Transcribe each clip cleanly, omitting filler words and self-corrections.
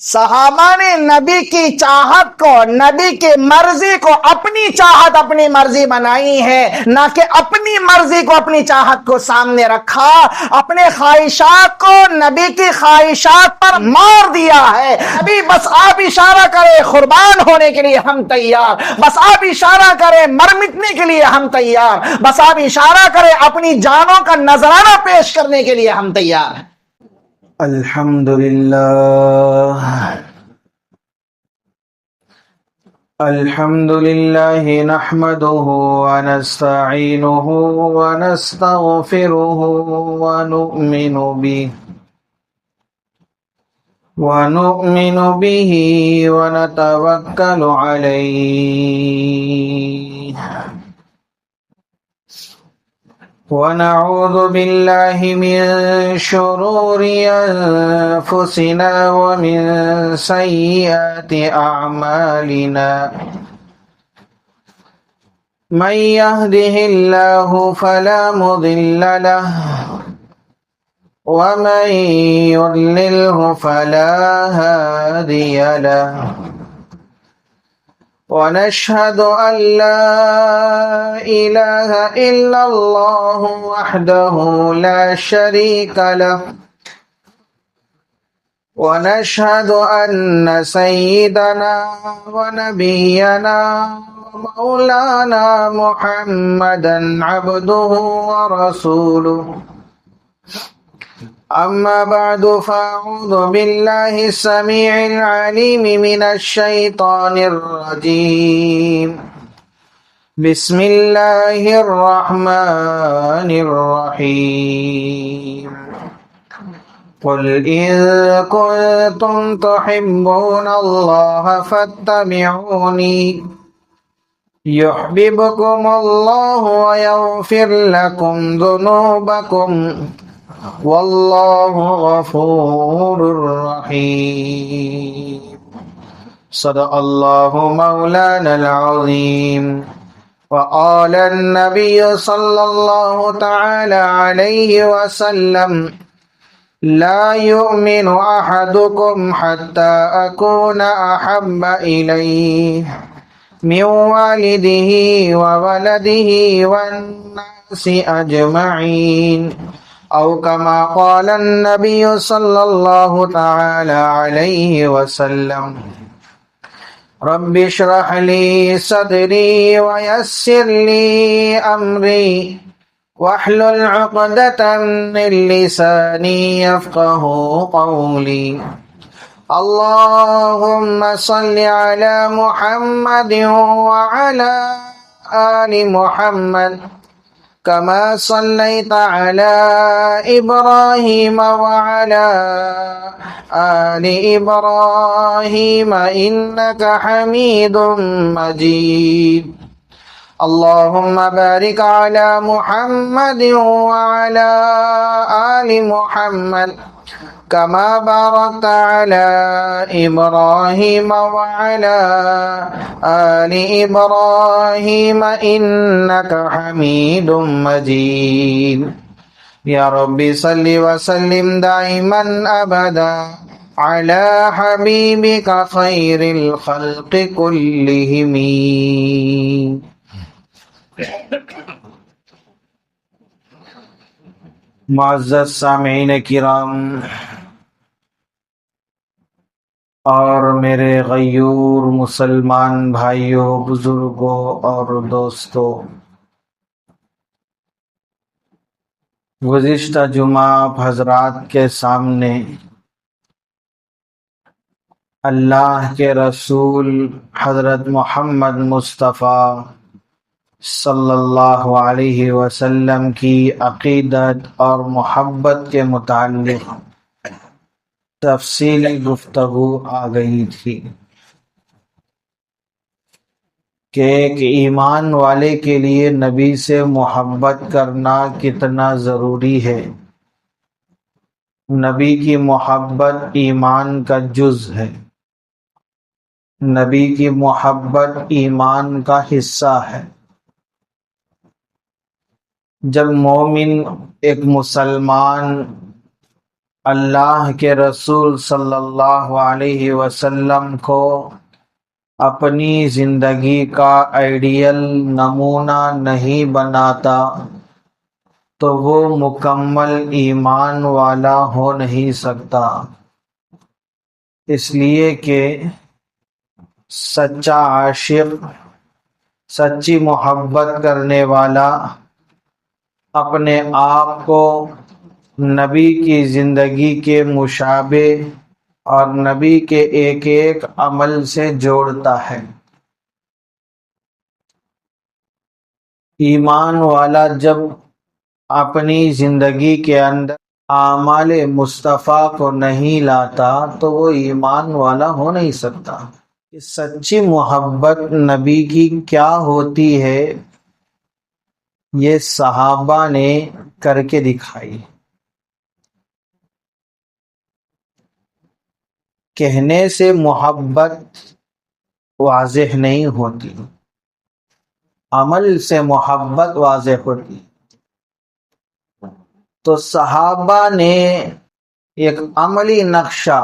صحابہ نے نبی کی چاہت کو، نبی کی مرضی کو اپنی چاہت اپنی مرضی بنائی ہے، نہ کہ اپنی مرضی کو اپنی چاہت کو سامنے رکھا، اپنے خواہشات کو نبی کی خواہشات پر مار دیا ہے۔ نبی بس آپ اشارہ کرے قربان ہونے کے لیے ہم تیار، بس آپ اشارہ کرے مر مٹنے کے لیے ہم تیار، بس آپ اشارہ کرے اپنی جانوں کا نذرانہ پیش کرنے کے لیے ہم تیار ہیں۔ الحمد لله نحمده ونستعينه ونستغفره ونؤمن به ونتوكل عليه ونعوذ بالله من شرور أنفسنا ومن سيئات أعمالنا من يهده الله فلا مضل له ومن يضلله فلا هادي له ونشهد أن لا إله إلا الله وحده لا شريك له ونشهد أن سيدنا ونبينا ومولانا محمدا عبده ورسوله أما بعد فأعوذ بالله السميع العليم من الشيطان الرجيم بسم الله الرحمن الرحيم قل إن كنتم تحبون الله فاتبعوني يحببكم الله ويغفر لكم ذنوبكم والله غفور رحيم صدق الله مولانا العظيم وقال النبي صلى الله تعالى عليه وسلم لا يؤمن أحدكم حتى أكون أحب إليه من والده وولده والناس أجمعين أو كما قال النبي صلى الله تعالى عليه وسلم رب اشرح لي صدري ويسر لي أمري واحلل عقدة من لساني يفقه قولي اللهم صل على محمد وعلى آل محمد كما صليت على إبراهيم وعلى آل إبراهيم إنك حميد مجيد اللهم بارك على محمد وعلى آل محمد كما باركت على إبراهيم وعلى آل إبراهيم إنك حميد مجيد يا رب صل وسلم دائما أبدا على حبيبك خير الخلق كلهم معزز سامعین کرام اور میرے غیور مسلمان بھائیوں، بزرگوں اور دوستوں، گزشتہ جمعہ آپ حضرات کے سامنے اللہ کے رسول حضرت محمد مصطفیٰ صلی اللہ علیہ وسلم کی عقیدت اور محبت کے متعلق تفصیلی گفتگو آ گئی تھی کہ ایک ایمان والے کے لیے نبی سے محبت کرنا کتنا ضروری ہے۔ نبی کی محبت ایمان کا جز ہے، نبی کی محبت ایمان کا حصہ ہے۔ جب مومن ایک مسلمان اللہ کے رسول صلی اللہ علیہ وسلم کو اپنی زندگی کا آئیڈیل نمونہ نہیں بناتا تو وہ مکمل ایمان والا ہو نہیں سکتا، اس لیے کہ سچا عاشق، سچی محبت کرنے والا اپنے آپ کو نبی کی زندگی کے مشابہ اور نبی کے ایک ایک عمل سے جوڑتا ہے۔ ایمان والا جب اپنی زندگی کے اندر اعمال مصطفیٰ کو نہیں لاتا تو وہ ایمان والا ہو نہیں سکتا۔ کہ سچی محبت نبی کی کیا ہوتی ہے یہ صحابہ نے کر کے دکھائی۔ کہنے سے محبت واضح نہیں ہوتی، عمل سے محبت واضح ہوتی۔ تو صحابہ نے ایک عملی نقشہ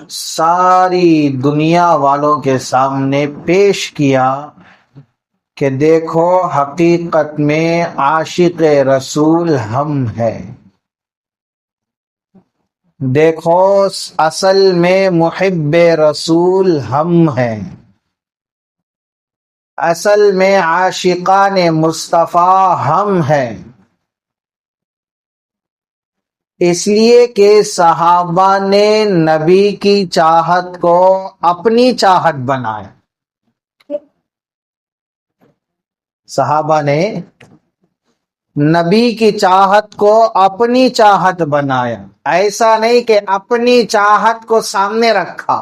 ساری دنیا والوں کے سامنے پیش کیا کہ دیکھو حقیقت میں عاشق رسول ہم ہیں، دیکھو اصل میں محب رسول ہم ہیں، اصل میں عاشقان مصطفیٰ ہم ہیں۔ اس لیے کہ صحابہ نے نبی کی چاہت کو اپنی چاہت بنایا۔ صحابہ نے نبی کی چاہت کو اپنی چاہت بنایا، ایسا نہیں کہ اپنی چاہت کو سامنے رکھا۔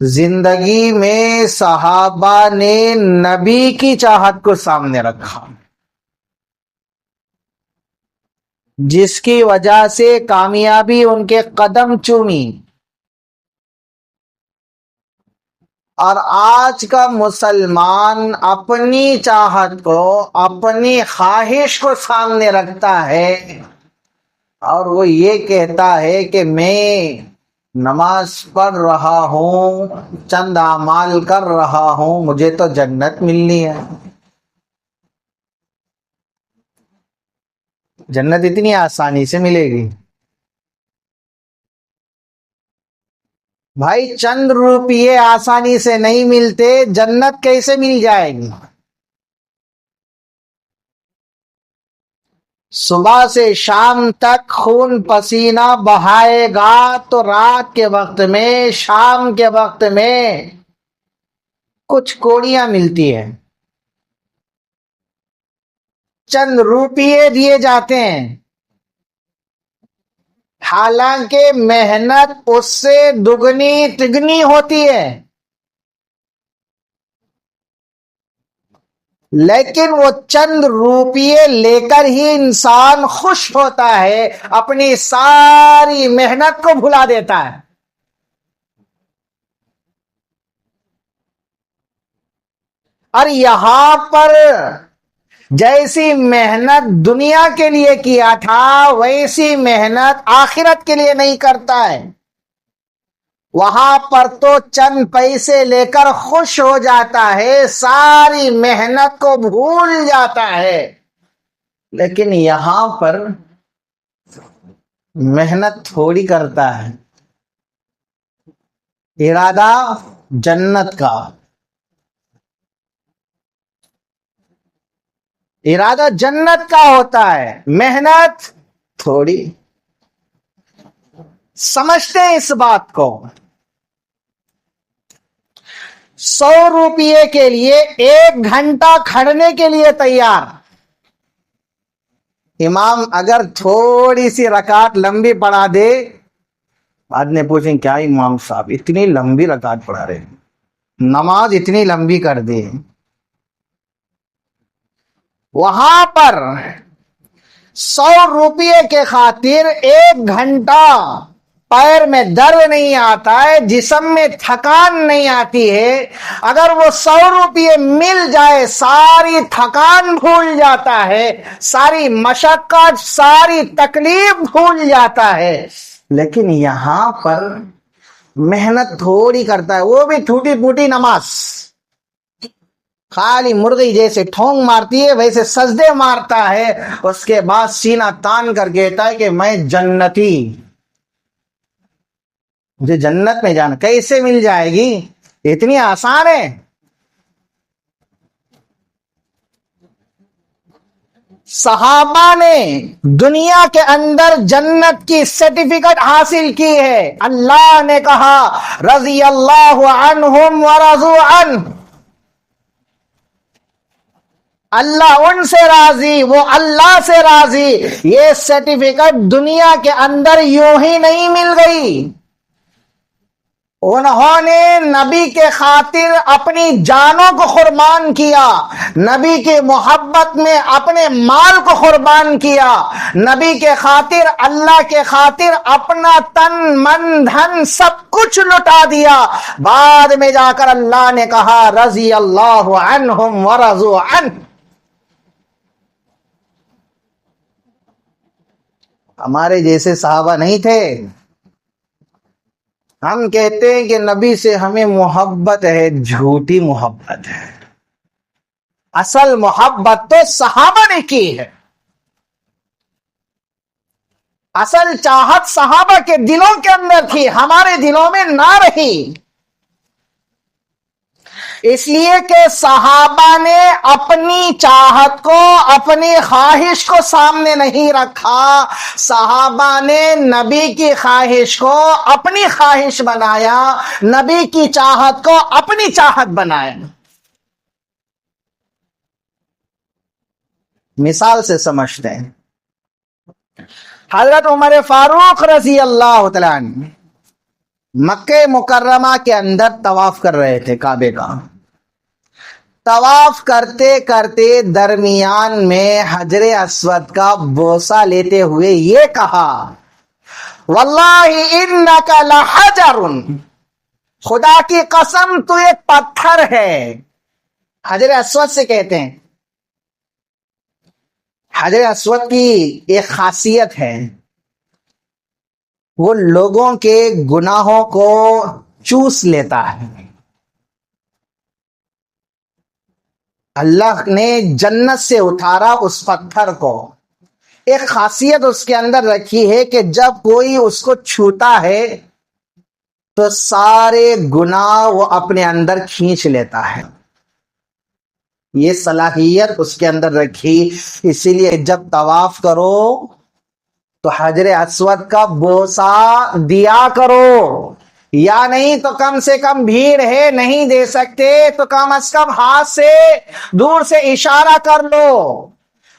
زندگی میں صحابہ نے نبی کی چاہت کو سامنے رکھا، جس کی وجہ سے کامیابی ان کے قدم چومی۔ اور آج کا مسلمان اپنی چاہت کو، اپنی خواہش کو سامنے رکھتا ہے اور وہ یہ کہتا ہے کہ میں نماز پڑھ رہا ہوں، چند اعمال کر رہا ہوں، مجھے تو جنت ملنی ہے۔ جنت اتنی آسانی سے ملے گی؟ بھائی چند روپیے آسانی سے نہیں ملتے، جنت کیسے مل جائے گی؟ صبح سے شام تک خون پسینہ بہائے گا تو رات کے وقت میں، شام کے وقت میں کچھ کوڑیاں ملتی ہیں، چند روپیے دیے جاتے ہیں، حالانکہ محنت اس سے دگنی تگنی ہوتی ہے، لیکن وہ چند روپیے لے کر ہی انسان خوش ہوتا ہے، اپنی ساری محنت کو بھلا دیتا ہے۔ اور یہاں پر جیسی محنت دنیا کے لیے کیا تھا ویسی محنت آخرت کے لیے نہیں کرتا ہے۔ وہاں پر تو چند پیسے لے کر خوش ہو جاتا ہے، ساری محنت کو بھول جاتا ہے، لیکن یہاں پر محنت تھوڑی کرتا ہے، ارادہ جنت کا، ارادہ جنت کا ہوتا ہے، محنت تھوڑی۔ سمجھتے ہیں اس بات کو؟ 100 روپیے کے لیے 1 گھنٹہ کھڑنے کے لیے تیار۔ امام اگر تھوڑی سی رکعت لمبی پڑھا دے، بعد میں پوچھیں کیا امام صاحب اتنی لمبی رکعت پڑھا رہے ہیں، نماز اتنی لمبی کر دے۔ وہاں پر 100 روپیے کے خاطر 1 گھنٹہ پیر میں درد نہیں آتا ہے، جسم میں تھکان نہیں آتی ہے، اگر وہ 100 روپے مل جائے ساری تھکان بھول جاتا ہے، ساری مشقت، ساری تکلیف بھول جاتا ہے۔ لیکن یہاں پر محنت تھوڑی کرتا ہے، وہ بھی ٹوٹی پھوٹی نماز، خالی مرغی جیسے ٹھونگ مارتی ہے ویسے سجدے مارتا ہے، اس کے بعد سینہ تان کر کہتا ہے کہ میں جنتی، مجھے جنت میں جانا۔ کیسے مل جائے گی؟ اتنی آسان ہے؟ صحابہ نے دنیا کے اندر جنت کی سرٹیفکیٹ حاصل کی ہے، اللہ نے کہا رضی اللہ عنہم ورضوا عنہ، اللہ ان سے راضی، وہ اللہ سے راضی۔ یہ سرٹیفکیٹ دنیا کے اندر یوں ہی نہیں مل گئی، انہوں نے نبی کے خاطر اپنی جانوں کو قربان کیا، نبی کی محبت میں اپنے مال کو قربان کیا، نبی کے خاطر، اللہ کے خاطر اپنا تن من دھن سب کچھ لٹا دیا۔ بعد میں جا کر اللہ نے کہا رضی اللہ عنہم ورضوا عنہ۔ ہمارے جیسے صحابہ نہیں تھے۔ ہم کہتے ہیں کہ نبی سے ہمیں محبت ہے، جھوٹی محبت ہے، اصل محبت تو صحابہ نے کی ہے، اصل چاہت صحابہ کے دلوں کے اندر تھی، ہمارے دلوں میں نہ رہی، اس لیے کہ صحابہ نے اپنی چاہت کو، اپنی خواہش کو سامنے نہیں رکھا، صحابہ نے نبی کی خواہش کو اپنی خواہش بنایا، نبی کی چاہت کو اپنی چاہت بنایا۔ مثال سے سمجھتے ہیں، حضرت عمر فاروق رضی اللہ تعالیٰ عنہ مکہ مکرمہ کے اندر طواف کر رہے تھے کعبے کا۔ طواف کرتے کرتے درمیان میں حجر اسود کا بوسہ لیتے ہوئے یہ کہا واللہ انک لحجر، خدا کی قسم تو ایک پتھر ہے۔ حجر اسود سے کہتے ہیں، حجر اسود کی ایک خاصیت ہے، وہ لوگوں کے گناہوں کو چوس لیتا ہے۔ اللہ نے جنت سے اتارا اس پتھر کو، ایک خاصیت اس کے اندر رکھی ہے کہ جب کوئی اس کو چھوتا ہے تو سارے گناہ وہ اپنے اندر کھینچ لیتا ہے، یہ صلاحیت اس کے اندر رکھی۔ اسی لیے جب طواف کرو تو حجر اسود کا بوسہ دیا کرو، یا نہیں تو کم سے کم بھیڑ ہے نہیں دے سکتے تو کم از کم ہاتھ سے دور سے اشارہ کر لو۔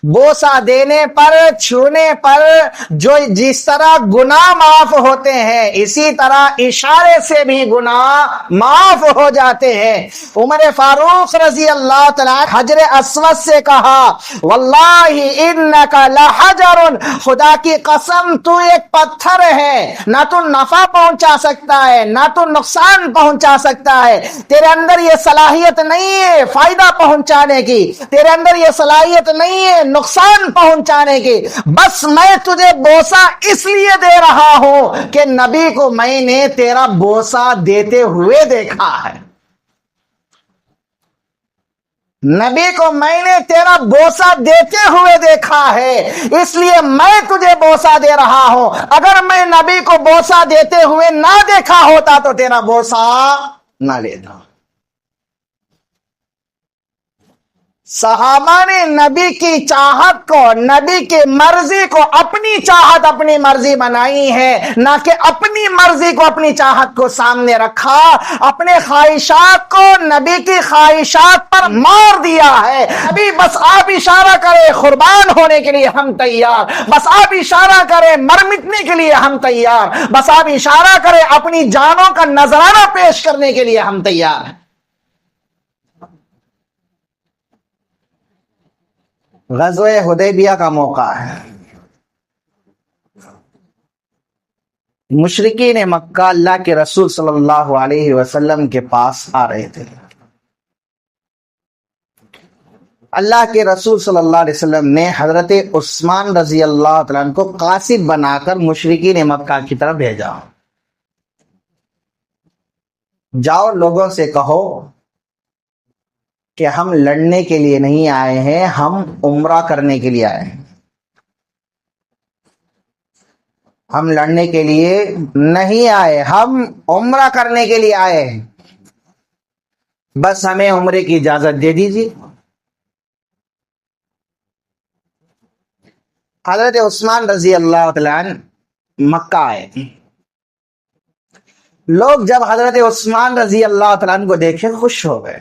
بوسہ دینے پر، چھونے پر جو جس طرح گناہ معاف ہوتے ہیں اسی طرح اشارے سے بھی گناہ معاف ہو جاتے ہیں۔ عمر فاروق رضی اللہ تعالیٰ حجر اسود سے کہا واللہ انک لحجر، خدا کی قسم تو ایک پتھر ہے، نہ تو نفع پہنچا سکتا ہے نہ تو نقصان پہنچا سکتا ہے، تیرے اندر یہ صلاحیت نہیں ہے فائدہ پہنچانے کی، تیرے اندر یہ صلاحیت نہیں ہے نقصان پہنچانے کی، بس میں تجھے بوسہ اس لیے دے رہا ہوں کہ نبی کو میں نے تیرا بوسہ دیتے ہوئے دیکھا ہے، نبی کو میں نے تیرا بوسہ دیتے ہوئے دیکھا ہے، اس لیے میں تجھے بوسہ دے رہا ہوں۔ اگر میں نبی کو بوسہ دیتے ہوئے نہ دیکھا ہوتا تو تیرا بوسہ نہ لیتا۔ صحابہ نے نبی کی چاہت کو، نبی کی مرضی کو اپنی چاہت اپنی مرضی بنائی ہے، نہ کہ اپنی مرضی کو اپنی چاہت کو سامنے رکھا، اپنے خواہشات کو نبی کی خواہشات پر مار دیا ہے۔ نبی بس آپ اشارہ کرے قربان ہونے کے لیے ہم تیار، بس آپ اشارہ کرے مر مٹنے کے لیے ہم تیار، بس آپ اشارہ کرے اپنی جانوں کا نذرانہ پیش کرنے کے لیے ہم تیار ہیں۔ غزوہ حدیبیہ کا موقع ہے، مشرکین مکہ اللہ کے رسول صلی اللہ علیہ وسلم کے پاس آ رہے تھے. اللہ کے رسول صلی اللہ علیہ وسلم نے حضرت عثمان رضی اللہ تعالیٰ عنہ کو قاصد بنا کر مشرکین مکہ کی طرف بھیجا. جاؤ لوگوں سے کہو کہ ہم لڑنے کے لیے نہیں آئے ہیں، ہم عمرہ کرنے کے لیے آئے ہیں. ہم لڑنے کے لیے نہیں آئے، ہم عمرہ کرنے کے لیے آئے ہیں، بس ہمیں عمرے کی اجازت دے دیجیے. حضرت عثمان رضی اللہ تعالیٰ عنہ مکہ آئے. لوگ جب حضرت عثمان رضی اللہ تعالیٰ عنہ کو دیکھے خوش ہو گئے،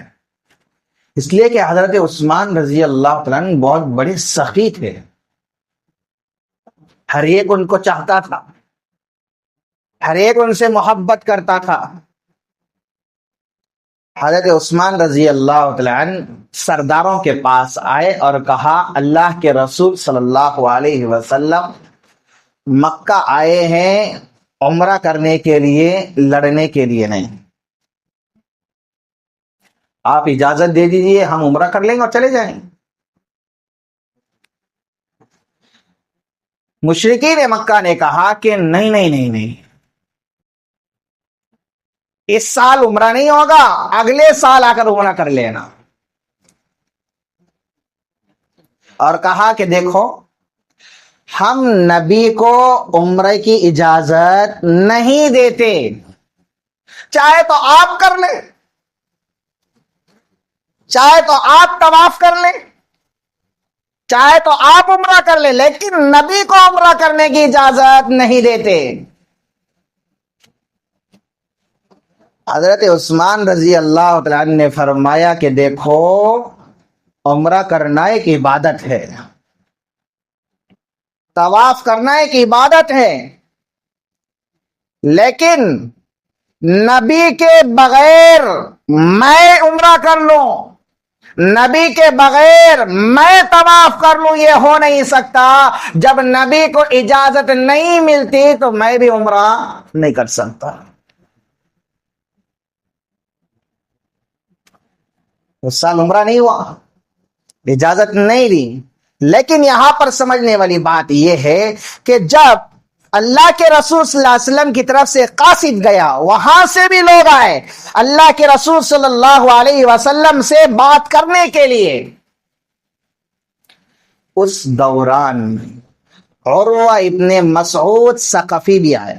اس لیے کہ حضرت عثمان رضی اللہ تعالیٰ عنہ بہت بڑے سخی تھے. ہر ایک ان کو چاہتا تھا، ہر ایک ان سے محبت کرتا تھا. حضرت عثمان رضی اللہ تعالیٰ عنہ سرداروں کے پاس آئے اور کہا اللہ کے رسول صلی اللہ علیہ وسلم مکہ آئے ہیں عمرہ کرنے کے لیے، لڑنے کے لیے نہیں. آپ اجازت دے دیجئے، ہم عمرہ کر لیں گے اور چلے جائیں. مشرکین مکہ نے کہا کہ نہیں نہیں نہیں نہیں، اس سال عمرہ نہیں ہوگا، اگلے سال آ کر عمرہ کر لینا. اور کہا کہ دیکھو ہم نبی کو عمرے کی اجازت نہیں دیتے، چاہے تو آپ کر لیں، چاہے تو آپ طواف کر لیں، چاہے تو آپ عمرہ کر لیں، لیکن نبی کو عمرہ کرنے کی اجازت نہیں دیتے. حضرت عثمان رضی اللہ تعالیٰ عنہ نے فرمایا کہ دیکھو عمرہ کرنا ایک عبادت ہے، طواف کرنا ایک عبادت ہے، لیکن نبی کے بغیر میں عمرہ کر لوں، نبی کے بغیر میں طواف کر لوں، یہ ہو نہیں سکتا. جب نبی کو اجازت نہیں ملتی تو میں بھی عمرہ نہیں کر سکتا. اس سال عمرہ نہیں ہوا، اجازت نہیں دی. لیکن یہاں پر سمجھنے والی بات یہ ہے کہ جب اللہ کے رسول صلی اللہ علیہ وسلم کی طرف سے قاصد گیا، وہاں سے بھی لوگ آئے اللہ کے رسول صلی اللہ علیہ وسلم سے بات کرنے کے لیے. اس دوران عروہ ابن مسعود ثقفی بھی آیا.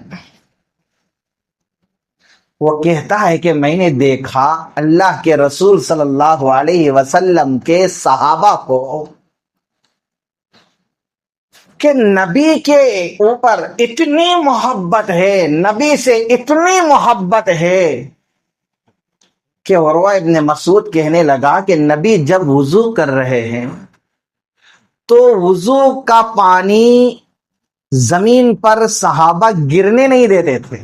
وہ کہتا ہے کہ میں نے دیکھا اللہ کے رسول صلی اللہ علیہ وسلم کے صحابہ کو کہ نبی کے اوپر اتنی محبت ہے، نبی سے اتنی محبت ہے کہ عروہ ابن مسعود کہنے لگا کہ نبی جب وضو کر رہے ہیں تو وضو کا پانی زمین پر صحابہ گرنے نہیں دیتے تھے،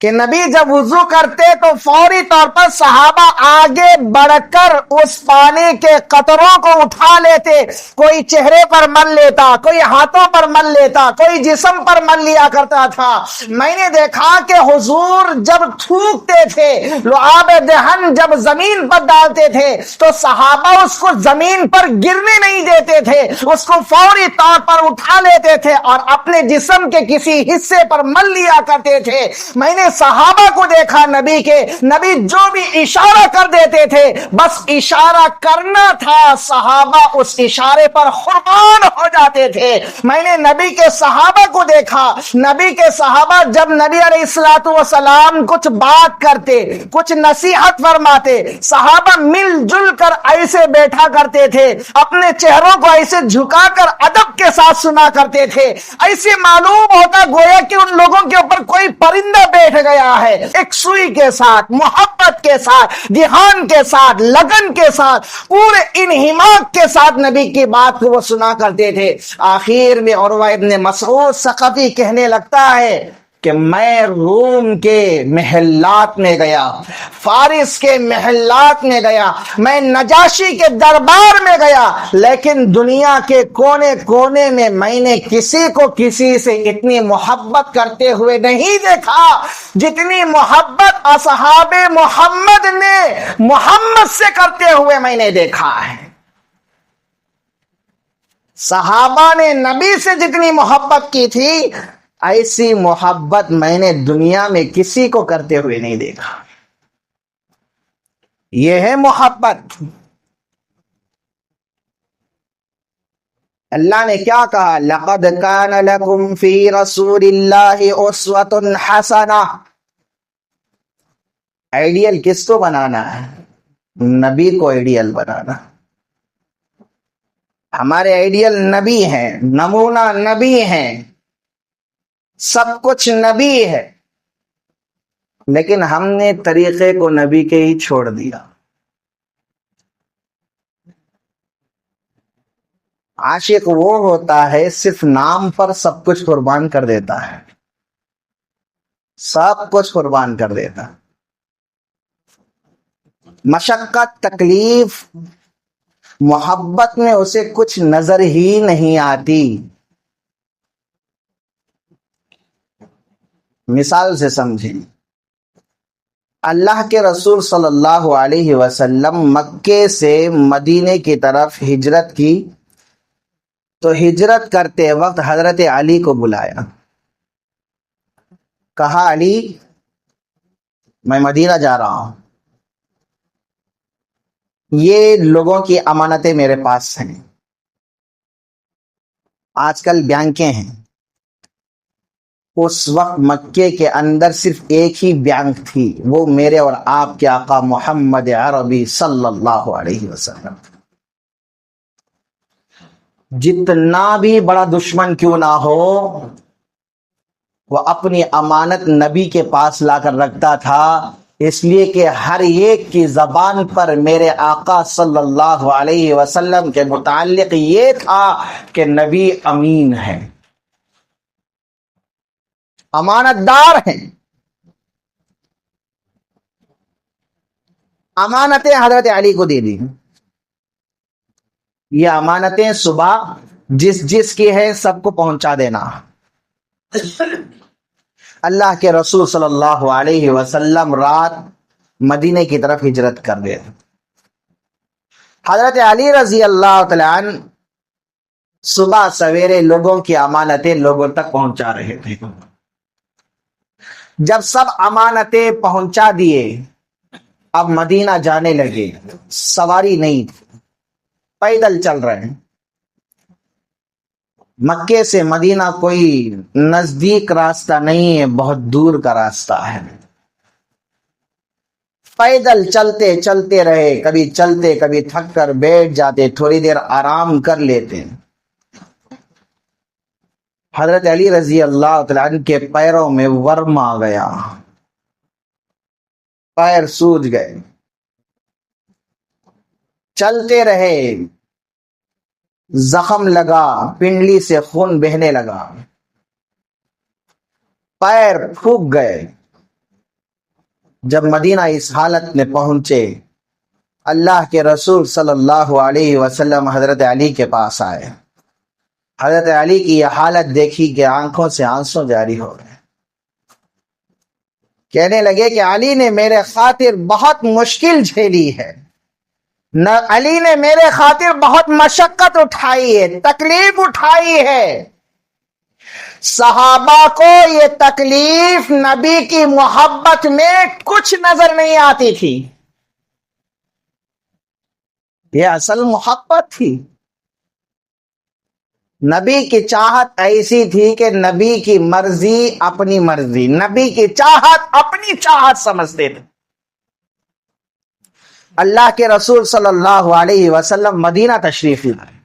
کہ نبی جب وضو کرتے تو فوری طور پر صحابہ آگے بڑھ کر اس پانی کے قطروں کو اٹھا لیتے، کوئی چہرے پر مل لیتا، کوئی ہاتھوں پر مل لیتا، کوئی جسم پر مل لیا کرتا تھا. میں نے دیکھا کہ حضور جب تھوکتے تھے، لعاب دہن جب زمین پر ڈالتے تھے تو صحابہ اس کو زمین پر گرنے نہیں دیتے تھے، اس کو فوری طور پر اٹھا لیتے تھے اور اپنے جسم کے کسی حصے پر مل لیا کرتے تھے. میں نے صحابہ کو دیکھا نبی کے، نبی جو بھی اشارہ کر دیتے تھے بس اشارہ کرنا تھا، صحابہ اس اشارے پر قربان ہو جاتے تھے. میں نے نبی کے صحابہ کو دیکھا، نبی کے صحابہ جب نبی علیہ الصلوۃ والسلام کچھ بات کرتے، کچھ نصیحت فرماتے، صحابہ مل جل کر ایسے بیٹھا کرتے تھے، اپنے چہروں کو ایسے جھکا کر ادب کے ساتھ سنا کرتے تھے. ایسے معلوم ہوتا گویا کہ ان لوگوں کے اوپر کوئی پرندہ بیٹھ گیا ہے. ایک سوئی کے ساتھ، محبت کے ساتھ، دھیان کے ساتھ، لگن کے ساتھ، پورے انہماک کے ساتھ نبی کی بات کو وہ سنا کرتے تھے. آخر میں عروہ ابن مسعود ثقفی کہنے لگتا ہے کہ میں روم کے محلات میں گیا، فارس کے محلات میں گیا، میں نجاشی کے دربار میں گیا، لیکن دنیا کے کونے کونے میں نے کسی کو کسی سے اتنی محبت کرتے ہوئے نہیں دیکھا جتنی محبت اصحاب محمد نے محمد سے کرتے ہوئے میں نے دیکھا ہے۔ صحابہ نے نبی سے جتنی محبت کی تھی، ایسی محبت میں نے دنیا میں کسی کو کرتے ہوئے نہیں دیکھا۔ یہ ہے محبت۔ اللہ نے کیا کہا؟ لَقَدْ كَانَ لَكُمْ فِي رَسُولِ اللَّهِ أُسْوَةٌ حَسَنَةٌ۔ آئیڈیل کس کو بنانا ہے؟ نبی کو آئیڈیل بنانا۔ ہمارے آئیڈیل نبی ہیں، نمونہ نبی ہیں، سب کچھ نبی ہے، لیکن ہم نے طریقے کو نبی کے ہی چھوڑ دیا۔ عاشق وہ ہوتا ہے صرف نام پر سب کچھ قربان کر دیتا ہے، سب کچھ قربان کر دیتا۔ مشقت، تکلیف، محبت میں اسے کچھ نظر ہی نہیں آتی۔ مثال سے سمجھیں، اللہ کے رسول صلی اللہ علیہ وسلم مکے سے مدینے کی طرف ہجرت کی، تو ہجرت کرتے وقت حضرت علی کو بلایا، کہا علی میں مدینہ جا رہا ہوں، یہ لوگوں کی امانتیں میرے پاس ہیں۔ آج کل بینکیں ہیں، اس وقت مکے کے اندر صرف ایک ہی بینک تھی، وہ میرے اور آپ کے آقا محمد عربی صلی اللہ علیہ وسلم۔ جتنا بھی بڑا دشمن کیوں نہ ہو، وہ اپنی امانت نبی کے پاس لا کر رکھتا تھا، اس لیے کہ ہر ایک کی زبان پر میرے آقا صلی اللہ علیہ وسلم کے متعلق یہ تھا کہ نبی امین ہے، امانت دار ہیں۔ امانتیں حضرت علی کو دے دی، یہ امانتیں صبح جس کی ہے سب کو پہنچا دینا۔ اللہ کے رسول صلی اللہ علیہ وسلم رات مدینے کی طرف ہجرت کر گئے۔ حضرت علی رضی اللہ تعالیٰ عنہ صبح سویرے لوگوں کی امانتیں لوگوں تک پہنچا رہے تھے۔ جب سب امانتیں پہنچا دیے، اب مدینہ جانے لگے، سواری نہیں، پیدل چل رہے ہیں۔ مکے سے مدینہ کوئی نزدیک راستہ نہیں ہے، بہت دور کا راستہ ہے۔ پیدل چلتے چلتے رہے، کبھی چلتے کبھی تھک کر بیٹھ جاتے، تھوڑی دیر آرام کر لیتے۔ حضرت علی رضی اللہ تعالیٰ عنہ کے پیروں میں ورم آ گیا، پیر سوج گئے، چلتے رہے، زخم لگا، پنڈلی سے خون بہنے لگا، پیر پھک گئے۔ جب مدینہ اس حالت میں پہنچے، اللہ کے رسول صلی اللہ علیہ وسلم حضرت علی کے پاس آئے۔ حضرت علی کی یہ حالت دیکھی کہ آنکھوں سے آنسو جاری ہو گئے۔ کہنے لگے کہ علی نے میرے خاطر بہت مشکل جھیلی ہے، علی نے میرے خاطر بہت مشقت اٹھائی ہے، تکلیف اٹھائی ہے۔ صحابہ کو یہ تکلیف نبی کی محبت میں کچھ نظر نہیں آتی تھی، یہ اصل محبت تھی۔ نبی کی چاہت ایسی تھی کہ نبی کی مرضی اپنی مرضی، نبی کی چاہت اپنی چاہت سمجھتے تھے۔ اللہ کے رسول صلی اللہ علیہ وسلم مدینہ تشریف لائے،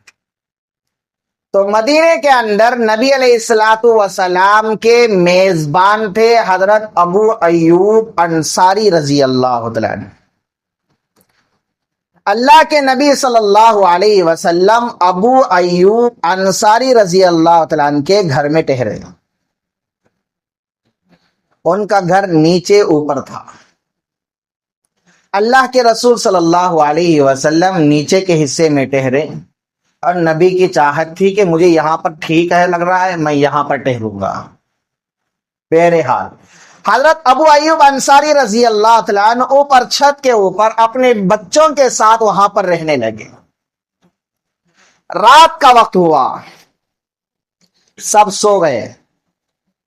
تو مدینے کے اندر نبی علیہ الصلوۃ والسلام کے میزبان تھے حضرت ابو ایوب انصاری رضی اللہ تعالیٰ عنہ۔ اللہ کے نبی صلی اللہ علیہ وسلم ابو ایوب انصاری رضی اللہ تعالیٰ عنہ کے گھر میں ٹھہرے۔ ان کا گھر نیچے اوپر تھا. اللہ کے رسول صلی اللہ علیہ وسلم نیچے کے حصے میں ٹھہرے اور نبی کی چاہت تھی کہ مجھے یہاں پر ٹھیک ہے لگ رہا ہے، میں یہاں پر ٹھہروں گا. بہرحال حضرت ابو ایوب انصاری رضی اللہ تعالیٰ عنہ اوپر چھت کے اوپر اپنے بچوں کے ساتھ وہاں پر رہنے لگے. رات کا وقت ہوا، سب سو گئے.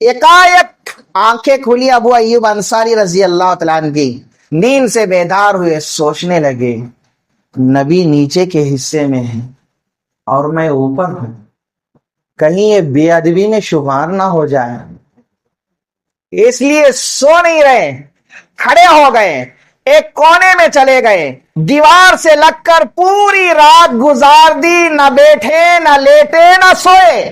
ایک آنکھیں کھلی ابو ایوب انصاری رضی اللہ تعالیٰ عنہ کی، نیند سے بیدار ہوئے، سوچنے لگے نبی نیچے کے حصے میں ہے اور میں اوپر ہوں، کہیں یہ بے ادبی میں شمار نہ ہو جائے. اس لیے سو نہیں رہے، کھڑے ہو گئے، ایک کونے میں چلے گئے، دیوار سے لگ کر پوری رات گزار دی، نہ بیٹھے نہ لیٹے نہ سوئے،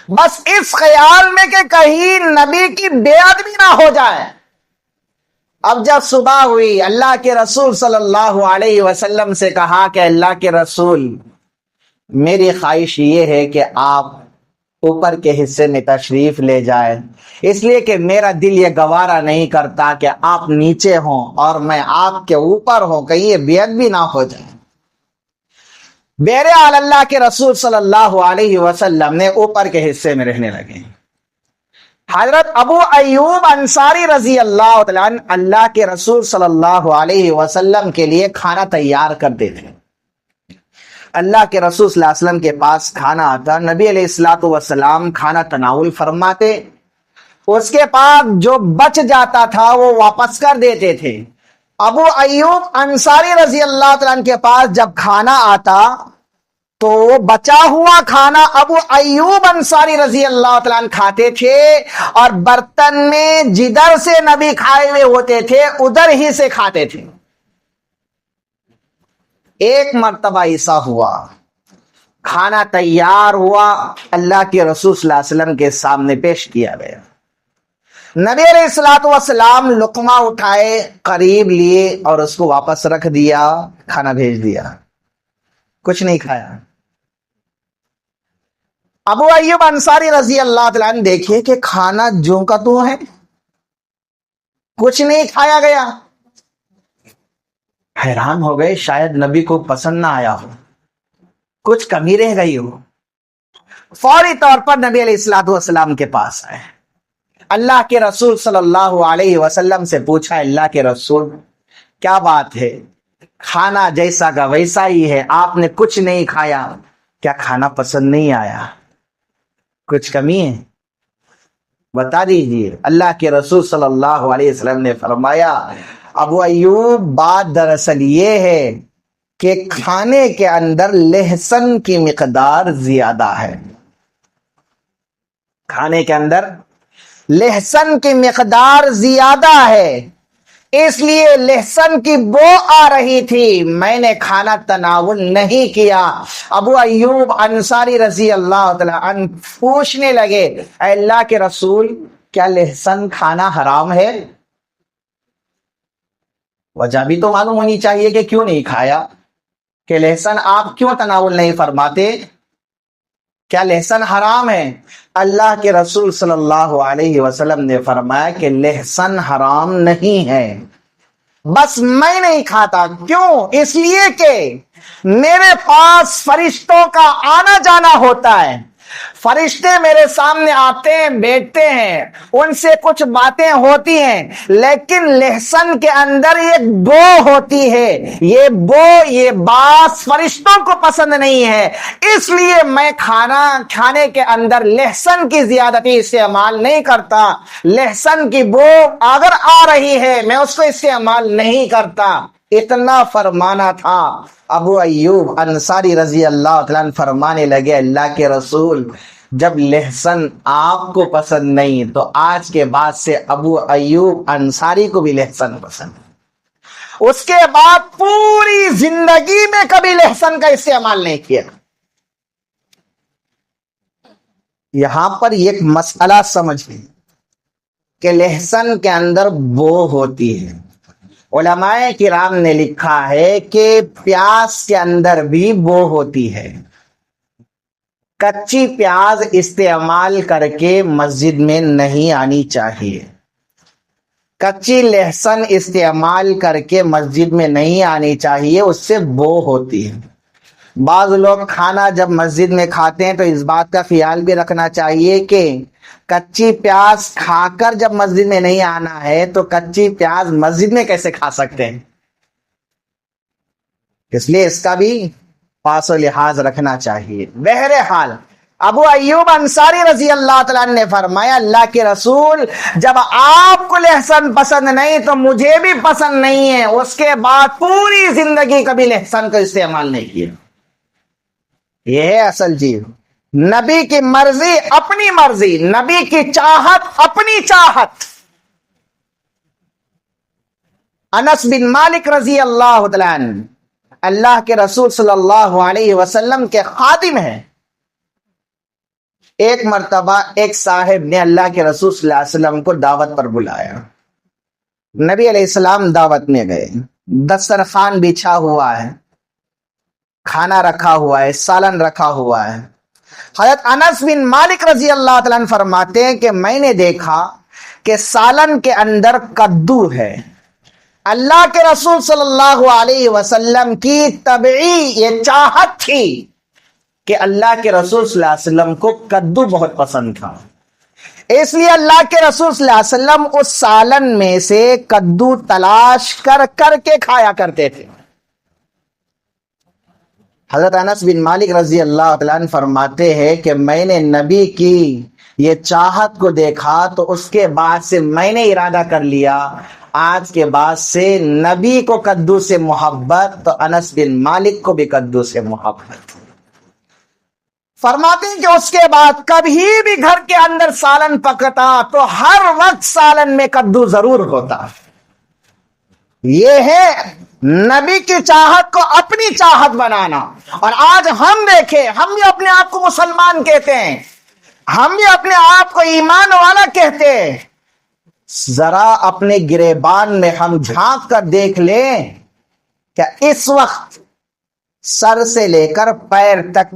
بس اس خیال میں کہ کہیں نبی کی بے ادبی نہ ہو جائے. اب جب صبح ہوئی، اللہ کے رسول صلی اللہ علیہ وسلم سے کہا کہ اللہ کے رسول، میری خواہش یہ ہے کہ آپ اوپر کے حصے میں تشریف لے جائیں، اس لیے کہ میرا دل یہ گوارا نہیں کرتا کہ آپ نیچے ہوں اور میں آپ کے اوپر ہوں، کہیں یہ بے ادبی نہ ہو جائے. بہرحال اللہ کے رسول صلی اللہ علیہ وسلم نے اوپر کے حصے میں رہنے لگے. حضرت ابو ایوب انصاری رضی اللہ تعالیٰ عنہ اللہ کے رسول صلی اللہ علیہ وسلم کے لیے کھانا تیار کرتے تھے. اللہ کے رسول صلی اللہ علیہ وسلم کے پاس کھانا آتا، نبی علیہ الصلوۃ والسلام کھانا تناول فرماتے، اس کے بعد جو بچ جاتا تھا وہ واپس کر دیتے تھے. ابو ایوب انصاری رضی اللہ تعالیٰ عنہ کے پاس جب کھانا آتا تو وہ بچا ہوا کھانا ابو ایوب انصاری رضی اللہ تعالیٰ عنہ کھاتے تھے، اور برتن میں جدھر سے نبی کھائے ہوئے ہوتے تھے ادھر ہی سے کھاتے تھے. ایک مرتبہ ایسا ہوا، کھانا تیار ہوا، اللہ کے رسول صلی اللہ علیہ وسلم کے سامنے پیش کیا گیا. نبی علیہ الصلوۃ والسلام لقمہ اٹھائے، قریب لیے اور اس کو واپس رکھ دیا، کھانا بھیج دیا، کچھ نہیں کھایا. ابو ایوب انصاری رضی اللہ تعالیٰ عنہ دیکھیے کہ کھانا جو کا تو ہے، کچھ نہیں کھایا گیا. حیران ہو گئے، شاید نبی کو پسند نہ آیا ہو، کچھ کمی رہ گئی ہو. فوری طور پر نبی علیہ الصلوۃ والسلام کے پاس آئے، اللہ کے رسول صلی اللہ علیہ وسلم سے پوچھا، اللہ کے رسول کیا بات ہے، کھانا جیسا کا ویسا ہی ہے، آپ نے کچھ نہیں کھایا، کیا کھانا پسند نہیں آیا، کچھ کمی ہے، بتا دیجیے. اللہ کے رسول صلی اللہ علیہ وسلم نے فرمایا، ابو ایوب بات دراصل یہ ہے کہ کھانے کے اندر لہسن کی مقدار زیادہ ہے، کھانے کے اندر لہسن کی مقدار زیادہ ہے، اس لیے لہسن کی بو آ رہی تھی، میں نے کھانا تناول نہیں کیا. ابو ایوب انصاری رضی اللہ تعالیٰ عنہ پوچھنے لگے، اے اللہ کے رسول کیا لہسن کھانا حرام ہے؟ وجہ بھی تو معلوم ہونی چاہیے کہ کیوں نہیں کھایا، کہ لہسن آپ کیوں تناول نہیں فرماتے، کیا لہسن حرام ہے؟ اللہ کے رسول صلی اللہ علیہ وسلم نے فرمایا کہ لہسن حرام نہیں ہے، بس میں نہیں کھاتا. کیوں؟ اس لیے کہ میرے پاس فرشتوں کا آنا جانا ہوتا ہے، فرشتے میرے سامنے آتے ہیں، بیٹھتے ہیں، ان سے کچھ باتیں ہوتی ہیں، لیکن لہسن کے اندر ایک بو ہوتی ہے، یہ بو، یہ باس فرشتوں کو پسند نہیں ہے، اس لیے میں کھانے کے اندر لہسن کی زیادتی استعمال نہیں کرتا. لہسن کی بو اگر آ رہی ہے میں اس کو استعمال نہیں کرتا. اتنا فرمانا تھا. ابو ایوب انصاری رضی اللہ تعالیٰ عنہ فرمانے لگے، اللہ کے رسول جب لہسن آپ کو پسند نہیں تو آج کے بعد سے ابو ایوب انصاری کو بھی لہسن پسند. اس کے بعد پوری زندگی میں کبھی لہسن کا استعمال نہیں کیا. یہاں پر ایک مسئلہ سمجھ لیں کہ لہسن کے اندر بو ہوتی ہے. علماء کرام نے لکھا ہے کہ پیاز کے اندر بھی بو ہوتی ہے. کچی پیاز استعمال کر کے مسجد میں نہیں آنی چاہیے، کچی لہسن استعمال کر کے مسجد میں نہیں آنی چاہیے، اس سے بو ہوتی ہے۔ بعض لوگ کھانا جب مسجد میں کھاتے ہیں تو اس بات کا خیال بھی رکھنا چاہیے کہ کچی پیاز کھا کر جب مسجد میں نہیں آنا ہے تو کچی پیاز مسجد میں کیسے کھا سکتے ہیں، اس لیے اس کا بھی پاس و لحاظ رکھنا چاہیے۔ بہرحال ابو ایوب انصاری رضی اللہ تعالیٰ عنہ نے فرمایا اللہ کے رسول جب آپ کو لہسن پسند نہیں تو مجھے بھی پسند نہیں ہے، اس کے بعد پوری زندگی کبھی لہسن کا استعمال نہیں کیا۔ یہ ہے اصل چیز، نبی کی مرضی اپنی مرضی، نبی کی چاہت اپنی چاہت۔ انس بن مالک رضی اللہ تعالیٰ عنہ اللہ کے رسول صلی اللہ علیہ وسلم کے خادم ہیں۔ ایک مرتبہ ایک صاحب نے اللہ کے رسول صلی اللہ علیہ وسلم کو دعوت پر بلایا، نبی علیہ السلام دعوت میں گئے، دسترخوان بچھا ہوا ہے، کھانا رکھا ہوا ہے، سالن رکھا ہوا ہے۔ حضرت انس بن مالک رضی اللہ تعالیٰ عنہ فرماتے ہیں کہ میں نے دیکھا کہ سالن کے اندر کدو ہے۔ اللہ کے رسول صلی اللہ علیہ وسلم کی طبعی یہ چاہت تھی کہ اللہ کے رسول صلی اللہ علیہ وسلم کو کدو بہت پسند تھا، اس لیے اللہ کے رسول صلی اللہ علیہ وسلم اس سالن میں سے کدو تلاش کر کر کے کھایا کرتے تھے۔ حضرت انس بن مالک رضی اللہ تعالیٰ عنہ فرماتے ہیں کہ میں نے نبی کی یہ چاہت کو دیکھا تو اس کے بعد سے میں نے ارادہ کر لیا آج کے بعد سے نبی کو کدو سے محبت تو انس بن مالک کو بھی کدو سے محبت۔ فرماتے ہیں کہ اس کے بعد کبھی بھی گھر کے اندر سالن پکتا تو ہر وقت سالن میں کدو ضرور ہوتا۔ یہ ہے نبی کی چاہت کو اپنی چاہت بنانا۔ اور آج ہم دیکھیں، ہم بھی اپنے آپ کو مسلمان کہتے ہیں، ہم بھی اپنے آپ کو ایمان والا کہتے ہیں، ذرا اپنے گریبان میں ہم جھانک کر دیکھ لیں کہ اس وقت سر سے لے کر پیر تک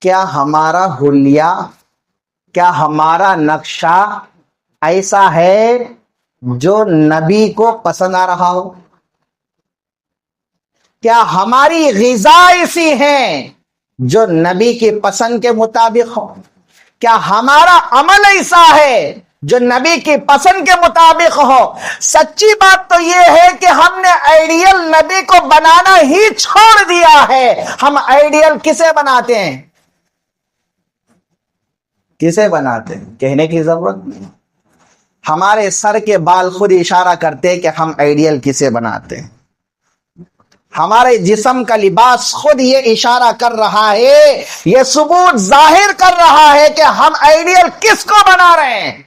کیا ہمارا حلیہ، کیا ہمارا نقشہ ایسا ہے جو نبی کو پسند آ رہا ہو؟ کیا ہماری غذا ایسی ہے جو نبی کی پسند کے مطابق ہو؟ کیا ہمارا عمل ایسا ہے جو نبی کی پسند کے مطابق ہو؟ سچی بات تو یہ ہے کہ ہم نے آئیڈیل نبی کو بنانا ہی چھوڑ دیا ہے۔ ہم آئیڈیل کسے بناتے ہیں؟ کسے بناتے ہیں کہنے کی ضرورت نہیں، ہمارے سر کے بال خود اشارہ کرتے کہ ہم آئیڈیل کسے بناتے ہیں، ہمارے جسم کا لباس خود یہ اشارہ کر رہا ہے، یہ ثبوت ظاہر کر رہا ہے کہ ہم آئیڈیل کس کو بنا رہے ہیں۔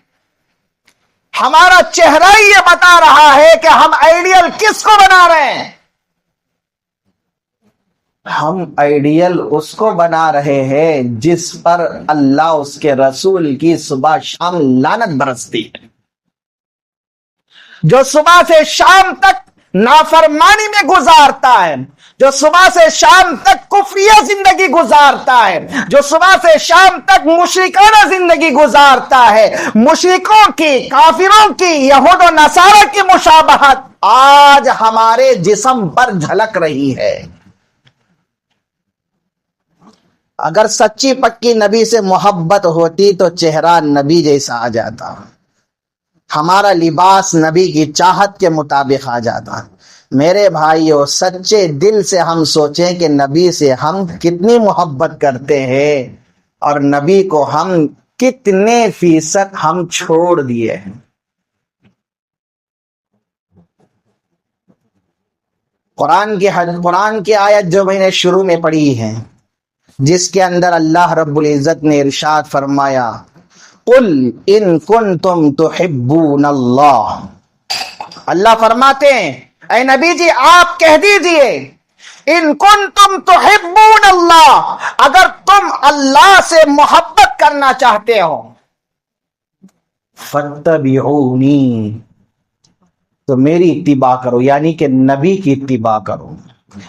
ہمارا چہرہ ہی یہ بتا رہا ہے کہ ہم آئیڈیل کس کو بنا رہے ہیں۔ ہم آئیڈیل اس کو بنا رہے ہیں جس پر اللہ اس کے رسول کی صبح شام لعنت برستی ہے، جو صبح سے شام تک نافرمانی میں گزارتا ہے، جو صبح سے شام تک کفریہ زندگی گزارتا ہے، جو صبح سے شام تک مشرکانہ زندگی گزارتا ہے، مشرکوں کی، کافروں کی، یہود و نصارہ کی مشابہت آج ہمارے جسم پر جھلک رہی ہے۔ اگر سچی پکی نبی سے محبت ہوتی تو چہرہ نبی جیسا آ جاتا، ہمارا لباس نبی کی چاہت کے مطابق آ جاتا۔ میرے بھائیو، سچے دل سے ہم سوچیں کہ نبی سے ہم کتنی محبت کرتے ہیں اور نبی کو ہم کتنے فیصد ہم چھوڑ دیے ہیں۔ قرآن کی آیت جو میں نے شروع میں پڑھی ہے، جس کے اندر اللہ رب العزت نے ارشاد فرمایا قل ان کنتم تحبون اللہ، اللہ فرماتے ہیں اے نبی جی آپ کہہ دیجئے ان کنتم تحبون اللہ، اگر تم اللہ سے محبت کرنا چاہتے ہو فاتبعونی، تو میری اتباع کرو، یعنی کہ نبی کی اتباع کرو۔